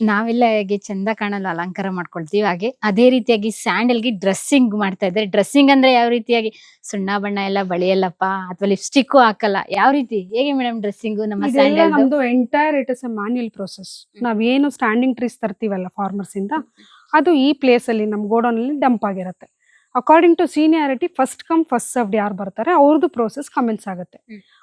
ನಾವೆಲ್ಲ ಹೇಗೆ ಚಂದ ಕಾಣಲು ಅಲಂಕಾರ ಮಾಡ್ಕೊಳ್ತೀವಿ, ಹಾಗೆ ಅದೇ ರೀತಿಯಾಗಿ ಸ್ಯಾಂಡಲ್ಗೆ ಡ್ರೆಸ್ಸಿಂಗ್ ಮಾಡ್ತಾ ಇದ್ದಾರೆ. ಡ್ರೆಸ್ಸಿಂಗ್ ಅಂದ್ರೆ ಯಾವ ರೀತಿಯಾಗಿ ಸುಣ್ಣ ಬಣ್ಣ ಎಲ್ಲ ಬಳಿಯಲ್ಲಪ್ಪ, ಅಥವಾ ಲಿಪ್ಸ್ಟಿಕ್ ಹಾಕಲ್ಲ, ಯಾವ ರೀತಿ ಹೇಗೆ ಮೇಡಮ್ ಡ್ರೆಸ್ಸಿಂಗ್ ನಮ್ಮ ಇದೆಲ್ಲ ಸ್ಯಾಂಡಲ್? ನಮ್ದು entire it is a manual process. ನಾವೇನು ಸ್ಟ್ಯಾಂಡಿಂಗ್ ಟ್ರೀಸ್ ತರ್ತೀವಲ್ಲ ಫಾರ್ಮರ್ಸ್ ಇಂದ, ಅದು ಈ ಪ್ಲೇಸ್ ಅಲ್ಲಿ ನಮ್ ಗೋಡೌನ್ ಅಲ್ಲಿ ಡಂಪ್ ಆಗಿರುತ್ತೆ. According to seniority first come first served ಯಾರು ಬರ್ತಾರೆ ಅವ್ರದ್ದು ಪ್ರೋಸೆಸ್ ಕಮೆನ್ಸ್ ಆಗುತ್ತೆ.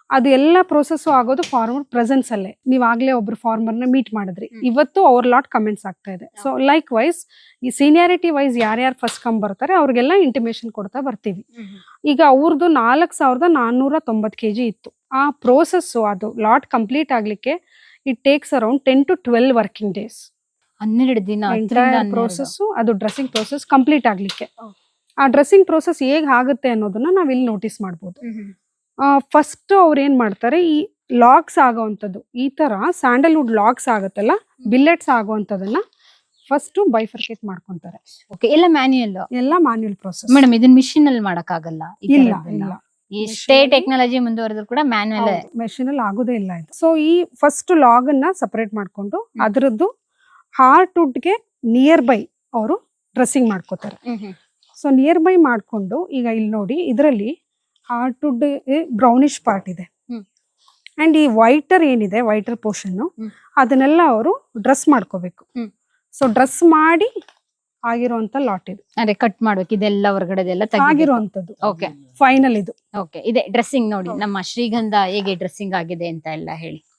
ಅದು ಎಲ್ಲ ಪ್ರೋಸೆಸ್ ಆಗೋದು ಫಾರ್ಮರ್ ಪ್ರೆಸೆನ್ಸ್ ಅಲ್ಲೇ. ನೀವ್ ಆಗ್ಲೇ ಒಬ್ರು ಫಾರ್ಮರ್ ನ ಮೀಟ್ ಮಾಡಿದ್ರಿ, ಇವತ್ತು ಅವ್ರ ಲಾಟ್ ಕಮೆಂಟ್ಸ್ ಆಗ್ತಾ ಇದೆ. ಸೊ ಲೈಕ್ ವೈಸ್ ಈ ಸೀನಿಯಾರಿಟಿ ವೈಸ್ ಯಾರ್ಯಾರು ಫಸ್ಟ್ ಕಮ್ ಬರ್ತಾರೆ ಅವ್ರಿಗೆಲ್ಲ ಇಂಟಿಮೇಶನ್ ಕೊಡ್ತಾ ಬರ್ತೀವಿ. ಈಗ ಅವ್ರದ್ದು 4490 kg ಇತ್ತು. ಆ ಪ್ರೋಸೆಸ್ ಅದು ಲಾಟ್ ಕಂಪ್ಲೀಟ್ ಆಗ್ಲಿಕ್ಕೆ it takes around 10 to 12 working days. 12 ದಿನ ಪ್ರೋಸೆಸ್ ಅದು ಡ್ರೆಸ್ಸಿಂಗ್ ಪ್ರೋಸೆಸ್ ಕಂಪ್ಲೀಟ್ ಆಗ್ಲಿಕ್ಕೆ. ಆ ಡ್ರೆಸ್ಸಿಂಗ್ ಪ್ರೋಸೆಸ್ ಹೇಗ್ ಆಗುತ್ತೆ ಅನ್ನೋದನ್ನ ನಾವ್ ಇಲ್ಲಿ ನೋಟಿಸ್ ಮಾಡ್ಬೋದು. ಫಸ್ಟ್ ಅವ್ರು ಏನ್ ಮಾಡ್ತಾರೆ, ಈ ಲಾಗ್ಸ್ ಆಗೋವಂಥದ್ದು, ಈ ತರ ಸ್ಯಾಂಡಲ್ವುಡ್ ಲಾಗ್ಸ್ ಆಗುತ್ತಲ್ಲ, ಬಿಲ್ಲೆಟ್ಸ್ ಆಗೋವಂಥದನ್ನ ಫಸ್ಟ್ ಬೈಫರ್ಕೇಟ್ ಮಾಡ್ಕೊಂತಾರೆ. ಓಕೆ, ಎಲ್ಲ ಮ್ಯಾನ್ಯುಯಲ್, ಎಲ್ಲ ಮ್ಯಾನ್ಯುಯಲ್ ಪ್ರೋಸೆಸ್. ಮೇಡಮ್ ಇದನ್ನ ಮಿಷಿನ್ ಅಲ್ಲಿ ಮಾಡಕ್ ಆಗಲ್ಲ? ಇಲ್ಲ ಇಲ್ಲ, ಎಷ್ಟೇ ಟೆಕ್ನಾಲಜಿ ಮುಂದುವರೆದ್ರು ಕೂಡ ಮ್ಯಾನ್ಯುಯಲ್, ಮೆಷಿನ್ ಅಲ್ಲಿ ಆಗೋದೇ ಇಲ್ಲ ಇದು. ಸೊ ಈ ಫಸ್ಟ್ ಲಾಗ್ ಅನ್ನ ಸಪರೇಟ್ ಮಾಡ್ಕೊಂಡು ಅದರದ್ದು ಹಾರ್ಟ್ ವುಡ್ಗೆ ನಿಯರ್ ಬೈ ಅವರು ಡ್ರೆಸ್ಸಿಂಗ್ ಮಾಡ್ಕೋತಾರೆ. ಸೊ ನಿಯರ್ ಬೈ ಮಾಡ್ಕೊಂಡು, ಈಗ ಇಲ್ಲಿ ನೋಡಿ, ಇದರಲ್ಲಿ ಹಾರ್ಟ್ ವುಡ್ ಬ್ರೌನಿಶ್ ಪಾರ್ಟ್ ಇದೆ ಅಂಡ್ ಈ ವೈಟರ್ ಏನಿದೆ, ವೈಟರ್ ಪೋರ್ಷನ್, ಅದನ್ನೆಲ್ಲ ಅವರು ಡ್ರೆಸ್ ಮಾಡ್ಕೋಬೇಕು. ಸೊ ಡ್ರೆಸ್ ಮಾಡಿ ಆಗಿರುವಂತ ಲಾಟ್ ಇದು. ಅದೇ ಕಟ್ ಮಾಡ್ಬೇಕು, ಇದೆಲ್ಲ ಹೊರಗಡೆದೆಲ್ಲ ಆಗಿರುವಂತದ್ದು. ಓಕೆ, ಫೈನಲ್ ಇದು. ಓಕೆ, ಇದೆ ಡ್ರೆಸ್ಸಿಂಗ್ ನೋಡಿ ನಮ್ಮ ಶ್ರೀಗಂಧ ಹೇಗೆ ಡ್ರೆಸ್ಸಿಂಗ್ ಆಗಿದೆ ಅಂತ ಎಲ್ಲ ಹೇಳಿ.